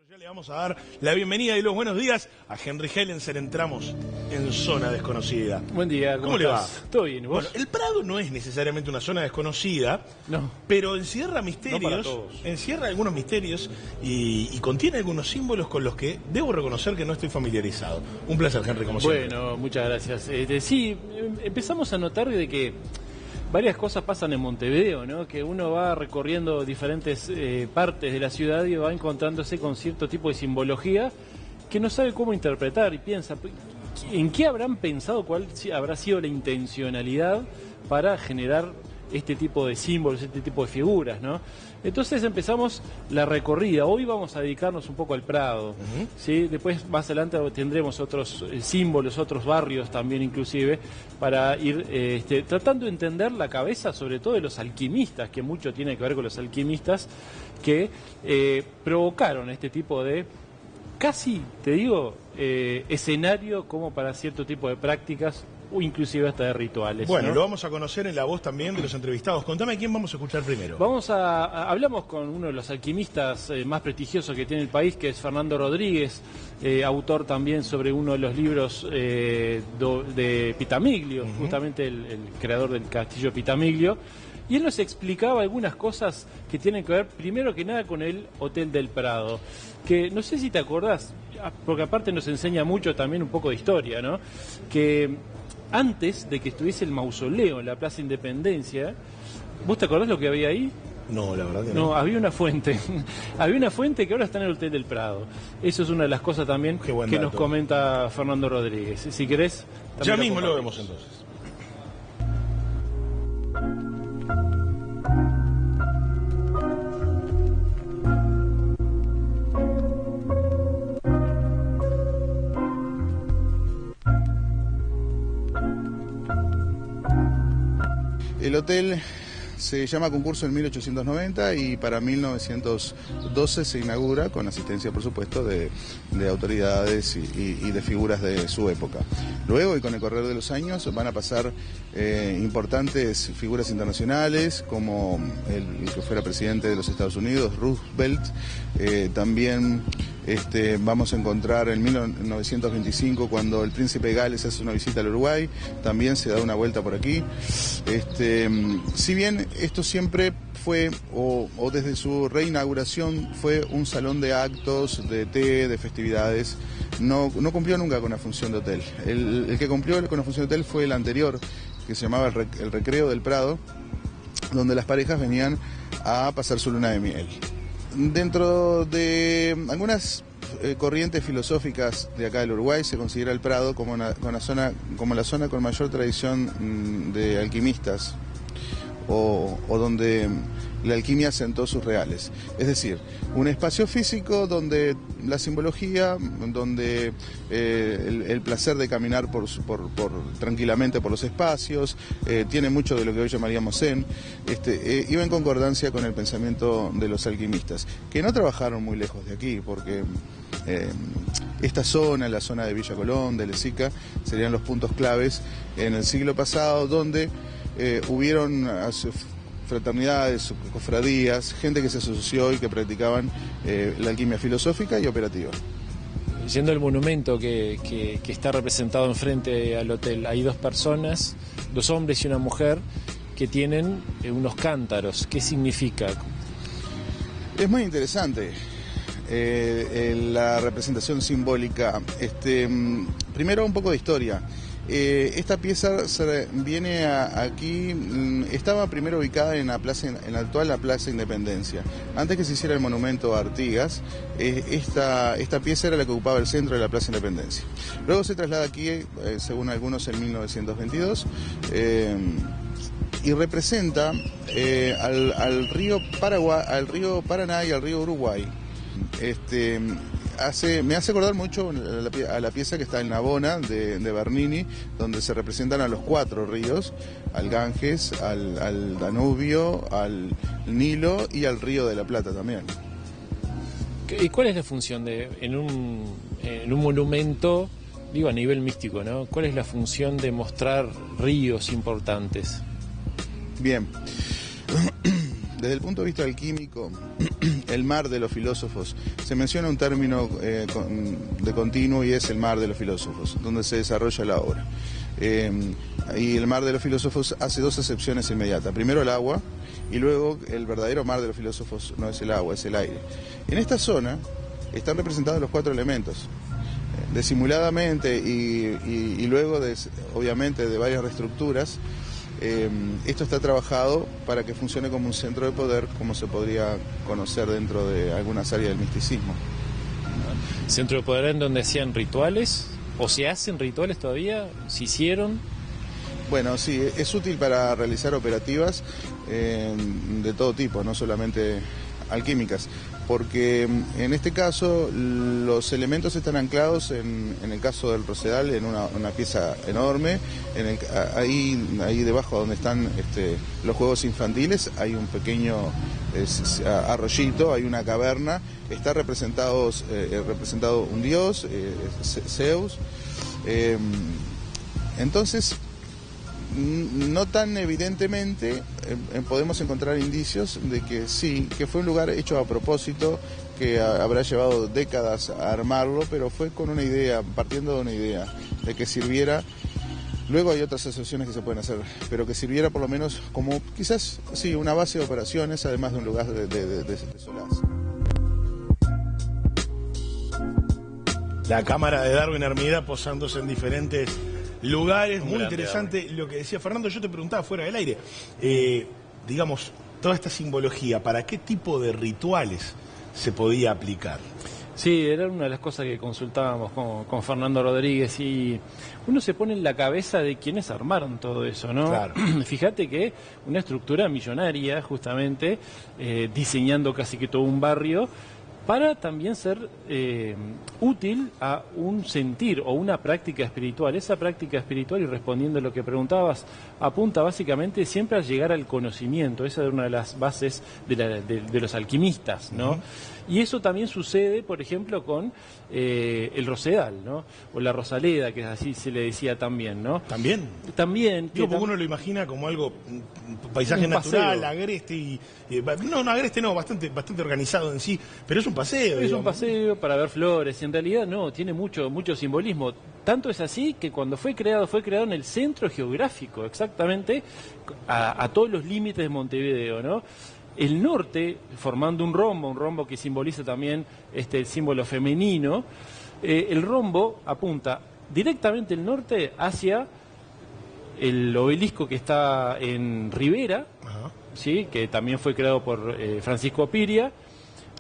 Ya le vamos a dar la bienvenida y los buenos días a Henry Hellenser. Entramos en zona desconocida. Buen día, ¿Cómo le va? ¿Todo bien? ¿Y vos? Bueno, el Prado no es necesariamente una zona desconocida, No. pero encierra misterios, No para todos. encierra algunos misterios y contiene algunos símbolos con los que debo reconocer que no estoy familiarizado. Un placer, Henry, como siempre. Bueno, muchas gracias. Sí, empezamos a notar de que varias cosas pasan en Montevideo, ¿no? Que uno va recorriendo diferentes partes de la ciudad y va encontrándose con cierto tipo de simbología que no sabe cómo interpretar y piensa, ¿en qué habrán pensado, cuál habrá sido la intencionalidad para generar este tipo de símbolos, este tipo de figuras, ¿no? Entonces empezamos la recorrida. Hoy vamos a dedicarnos un poco al Prado, ¿sí? Después más adelante tendremos otros símbolos, otros barrios también inclusive, para ir tratando de entender la cabeza sobre todo de los alquimistas, que mucho tiene que ver con los alquimistas que provocaron este tipo de, casi te digo, escenario como para cierto tipo de prácticas o inclusive hasta de rituales. Bueno, ¿no? lo vamos a conocer en la voz también de los entrevistados. Contame a quién vamos a escuchar primero. Hablamos con uno de los alquimistas más prestigiosos que tiene el país, que es Fernando Rodríguez, autor también sobre uno de los libros de Pitamiglio, justamente el creador del castillo Pitamiglio. Y él nos explicaba algunas cosas que tienen que ver, primero que nada, con el Hotel del Prado. Que no sé si te acordás, porque aparte nos enseña mucho también un poco de historia, ¿no? Que antes de que estuviese el mausoleo en la Plaza Independencia, ¿vos te acordás lo que había ahí? No, la verdad que no. No, había una fuente. Había una fuente que ahora está en el Hotel del Prado. Eso es una de las cosas también que nos comenta Fernando Rodríguez. Si querés... Ya mismo lo vemos entonces. El hotel se llama concurso en 1890 y para 1912 se inaugura con asistencia, por supuesto, de autoridades y de figuras de su época. Luego, y con el correr de los años, van a pasar importantes figuras internacionales, como el que fuera presidente de los Estados Unidos, Roosevelt. También vamos a encontrar en 1925, cuando el príncipe de Gales hace una visita al Uruguay, también se da una vuelta por aquí. Si bien esto siempre fue, o desde su reinauguración, fue un salón de actos, de té, de festividades, no cumplió nunca con la función de hotel. El que cumplió con la función de hotel fue el anterior, que se llamaba el Recreo del Prado, donde las parejas venían a pasar su luna de miel. Dentro de algunas corrientes filosóficas de acá del Uruguay, se considera el Prado como la zona con mayor tradición de alquimistas, o donde la alquimia sentó sus reales. Es decir, un espacio físico donde la simbología, donde el placer de caminar tranquilamente por los espacios, tiene mucho de lo que hoy llamaríamos zen, iba en concordancia con el pensamiento de los alquimistas, que no trabajaron muy lejos de aquí, porque esta zona, la zona de Villa Colón, de Lezica, serían los puntos claves en el siglo pasado, donde hubieron fraternidades, cofradías, gente que se asoció y que practicaban la alquimia filosófica y operativa. Yendo al monumento que está representado enfrente al hotel, hay dos personas, dos hombres y una mujer, que tienen unos cántaros. ¿Qué significa? Es muy interesante la representación simbólica. Primero un poco de historia. Esta pieza viene aquí, estaba primero ubicada en la actual Plaza Independencia. Antes que se hiciera el monumento a Artigas, esta pieza era la que ocupaba el centro de la Plaza Independencia. Luego se traslada aquí, según algunos, en 1922, y representa al río Paraguay, al río Paraná y al río Uruguay. Me hace acordar mucho a la pieza que está en Navona de Bernini, donde se representan a los cuatro ríos, al Ganges, al Danubio, al Nilo y al Río de la Plata también. ¿Y cuál es la función en un monumento, digo a nivel místico, ¿no? ¿Cuál es la función de mostrar ríos importantes? Bien. desde el punto de vista alquímico, el mar de los filósofos, se menciona un término de continuo y es el mar de los filósofos, donde se desarrolla la obra. Y el mar de los filósofos hace dos acepciones inmediatas. Primero el agua, y luego el verdadero mar de los filósofos no es el agua, es el aire. En esta zona están representados los 4 elementos. Disimuladamente y luego, obviamente, de varias reestructuras, esto está trabajado para que funcione como un centro de poder, como se podría conocer dentro de algunas áreas del misticismo. Centro de poder en donde hacían rituales, o se hacen rituales todavía, se hicieron. Bueno, sí, es útil para realizar operativas de todo tipo, no solamente alquímicas, porque en este caso los elementos están anclados en el caso del Rosedal en una pieza enorme, ahí debajo donde están los juegos infantiles hay un pequeño arroyito, hay una caverna, está representado un dios, Zeus, entonces no tan evidentemente podemos encontrar indicios de que sí, que fue un lugar hecho a propósito, que habrá llevado décadas a armarlo, pero fue con una idea, partiendo de una idea, de que sirviera. Luego hay otras asociaciones que se pueden hacer, pero que sirviera por lo menos como quizás sí una base de operaciones, además de un lugar de solaz. La cámara de Darwin Hermida posándose en diferentes lugares, muy interesante lo que decía Fernando. Yo te preguntaba fuera del aire, digamos, toda esta simbología, ¿para qué tipo de rituales se podía aplicar? Sí, era una de las cosas que consultábamos con Fernando Rodríguez, y uno se pone en la cabeza de quienes armaron todo eso, ¿no? Claro. Fíjate que una estructura millonaria, justamente, diseñando casi que todo un barrio, para también ser útil a un sentir o una práctica espiritual. Esa práctica espiritual, y respondiendo a lo que preguntabas, apunta básicamente siempre a llegar al conocimiento. Esa es una de las bases de los alquimistas, ¿no? Uh-huh. Y eso también sucede, por ejemplo, con el Rosedal, ¿no? O la Rosaleda, que así se le decía también, ¿no? ¿También? También. Digo, porque uno lo imagina como algo, un paisaje natural, agreste, agreste no, bastante organizado en sí, pero es un paseo. Es un paseo para ver flores, y en realidad no, tiene mucho simbolismo. Tanto es así que cuando fue creado en el centro geográfico, exactamente, a todos los límites de Montevideo, ¿no? El norte, formando un rombo que simboliza también el símbolo femenino, el rombo apunta directamente el norte hacia el obelisco que está en Rivera, ¿sí? Que también fue creado por Francisco Piria,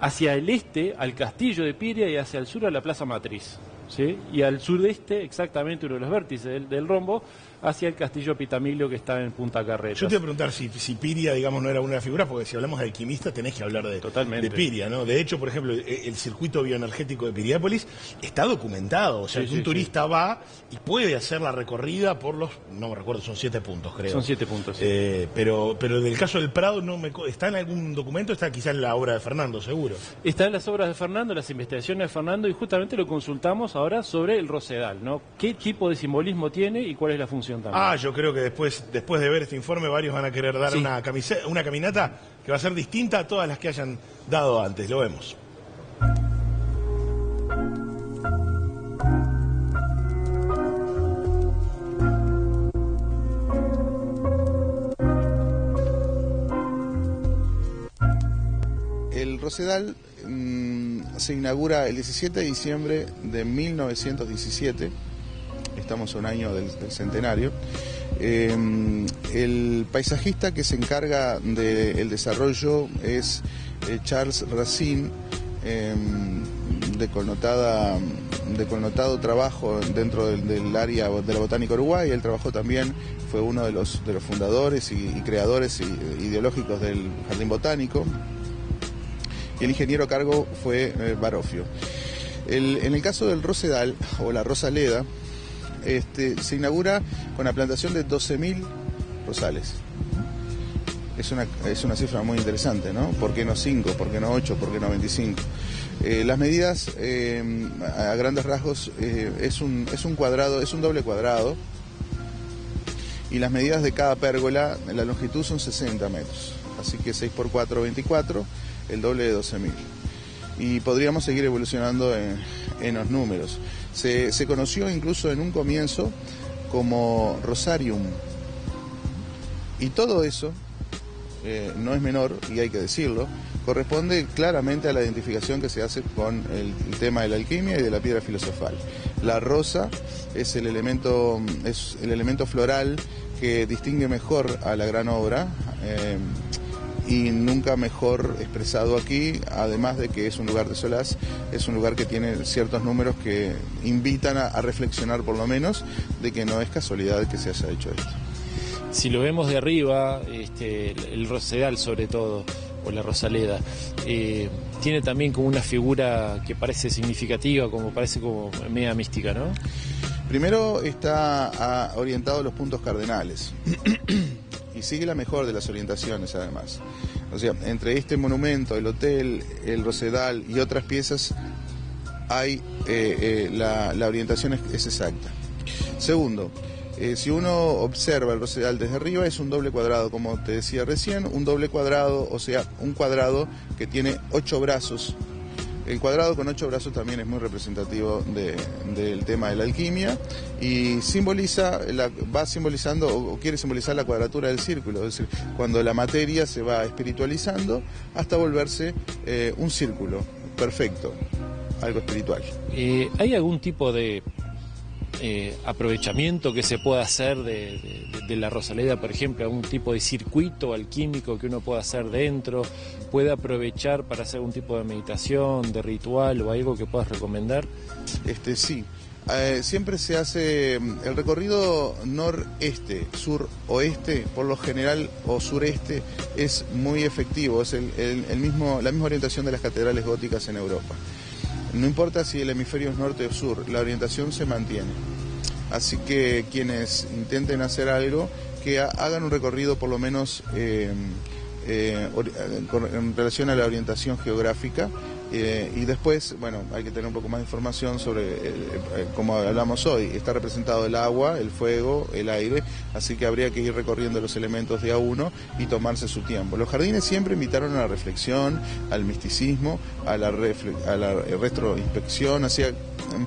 hacia el este al castillo de Piria y hacia el sur a la Plaza Matriz, ¿sí? Y al sudeste, exactamente uno de los vértices del rombo, hacia el castillo Pitamiglio que está en Punta Carretas. Yo te iba a preguntar si Piria, digamos, no era una figura, porque si hablamos de alquimista tenés que hablar de Piria, ¿no? De hecho, por ejemplo, el circuito bioenergético de Piriápolis está documentado, o sea, un turista va y puede hacer la recorrida por no me recuerdo, son 7 puntos, creo. Son 7 puntos, sí. Pero en el caso del Prado, ¿está en algún documento? Está quizá en la obra de Fernando, seguro. Está en las obras de Fernando, las investigaciones de Fernando, y justamente lo consultamos ahora sobre el Rosedal, ¿no? ¿Qué tipo de simbolismo tiene y cuál es la función también? Yo creo que después de ver este informe varios van a querer dar una caminata que va a ser distinta a todas las que hayan dado antes. Lo vemos. El Rosedal se inaugura el 17 de diciembre de 1917. Estamos a un año del centenario. El paisajista que se encarga del desarrollo es Charles Racine, de connotado trabajo dentro del área de la botánica Uruguay. Él trabajó también, fue uno de los fundadores y creadores ideológicos del Jardín Botánico. Y el ingeniero a cargo fue Barofio. En el caso del Rosedal o la Rosaleda, se inaugura con la plantación de 12.000 rosales. Es una cifra muy interesante, ¿no? ¿Por qué no 5? ¿Por qué no 8? ¿Por qué no 25? Las medidas, a grandes rasgos, es un cuadrado, es un doble cuadrado, y las medidas de cada pérgola, la longitud son 60 metros. así que 6x4, 24, el doble de 12.000. Y podríamos seguir evolucionando en los números. Se conoció incluso en un comienzo como Rosarium. Y todo eso, no es menor, y hay que decirlo, corresponde claramente a la identificación que se hace con el tema de la alquimia y de la piedra filosofal. La rosa es el elemento floral que distingue mejor a la gran obra, y nunca mejor expresado aquí, además de que es un lugar de solaz, es un lugar que tiene ciertos números que invitan a reflexionar por lo menos de que no es casualidad que se haya hecho esto. Si lo vemos de arriba, el rosedal sobre todo, o la rosaleda, tiene también como una figura que parece significativa, parece como media mística, ¿no? Primero está orientado a los puntos cardenales y sigue la mejor de las orientaciones además. O sea, entre este monumento, el hotel, el rosedal y otras piezas hay la orientación es exacta. Segundo, si uno observa el rosedal desde arriba es un doble cuadrado, como te decía recién, un doble cuadrado, o sea, un cuadrado que tiene 8 brazos. El cuadrado con 8 brazos también es muy representativo del tema de la alquimia y va simbolizando o quiere simbolizar la cuadratura del círculo, es decir, cuando la materia se va espiritualizando hasta volverse un círculo perfecto, algo espiritual. ¿Hay algún tipo de aprovechamiento que se pueda hacer de la rosaleda, por ejemplo, algún tipo de circuito alquímico que uno pueda hacer dentro, puede aprovechar para hacer algún tipo de meditación, de ritual o algo que puedas recomendar? Sí, siempre se hace el recorrido noreste, sur-oeste, por lo general, o sureste, es muy efectivo, es la misma orientación de las catedrales góticas en Europa. No importa si el hemisferio es norte o sur, la orientación se mantiene. Así que quienes intenten hacer algo, que hagan un recorrido por lo menos en relación a la orientación geográfica, y después, bueno, hay que tener un poco más de información sobre, como hablamos hoy, está representado el agua, el fuego, el aire, así que habría que ir recorriendo los elementos de a uno y tomarse su tiempo. Los jardines siempre invitaron a la reflexión, al misticismo, a la retroinspección, así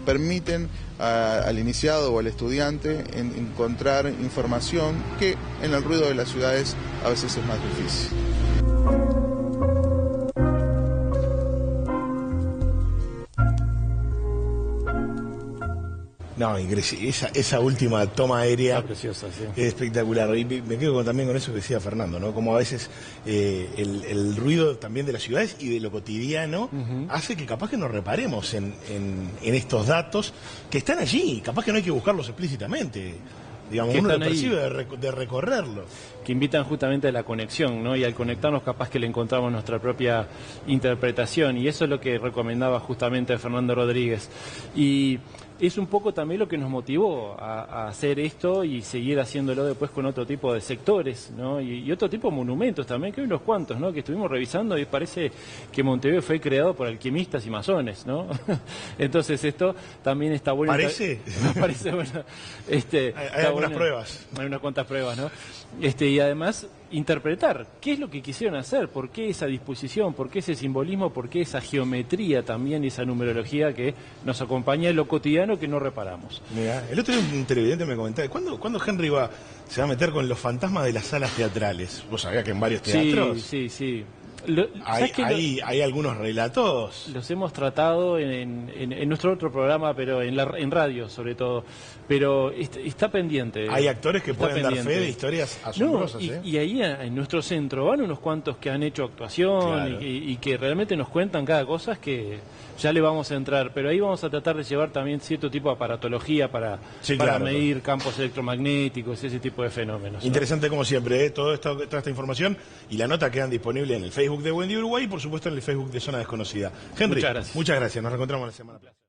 permiten al iniciado o al estudiante encontrar información que en el ruido de las ciudades a veces es más difícil. No, esa última toma aérea Está preciosa, sí. Es espectacular. Y me quedo también con eso que decía Fernando, ¿no? Como a veces el ruido también de las ciudades y de lo cotidiano hace que capaz que nos reparemos en estos datos que están allí. Capaz que no hay que buscarlos explícitamente. Digamos, uno lo percibe de recorrerlo. Que invitan justamente a la conexión, ¿no? Y al conectarnos capaz que le encontramos nuestra propia interpretación. Y eso es lo que recomendaba justamente Fernando Rodríguez. Y es un poco también lo que nos motivó a hacer esto y seguir haciéndolo después con otro tipo de sectores, ¿no? Y otro tipo de monumentos también, que hay unos cuantos, ¿no? Que estuvimos revisando y parece que Montevideo fue creado por alquimistas y masones, ¿no? Entonces esto también está bueno. ¿Parece? Parece bueno. Hay algunas pruebas. Hay unas cuantas pruebas, ¿no? Y además interpretar qué es lo que quisieron hacer, por qué esa disposición, por qué ese simbolismo, por qué esa geometría también y esa numerología que nos acompaña en lo cotidiano que no reparamos. Mirá, el otro día un televidente me comentaba, ¿cuándo Henry se va a meter con los fantasmas de las salas teatrales? Vos sabías que en varios teatros sí. Hay algunos relatos. Los hemos tratado en nuestro otro programa, pero en radio sobre todo. Pero está pendiente. Hay actores que pueden dar fe de historias asombrosas. Y ahí en nuestro centro van unos cuantos que han hecho actuación, claro, y que realmente nos cuentan cada cosa que ya le vamos a entrar. Pero ahí vamos a tratar de llevar también cierto tipo de aparatología para medir campos electromagnéticos, ese tipo de fenómenos. Interesante, ¿no? Como siempre, toda esta información y la nota quedan disponibles en el Facebook de Wendy Uruguay y por supuesto en el Facebook de Zona Desconocida. Henry, muchas gracias. Nos reencontramos la semana próxima.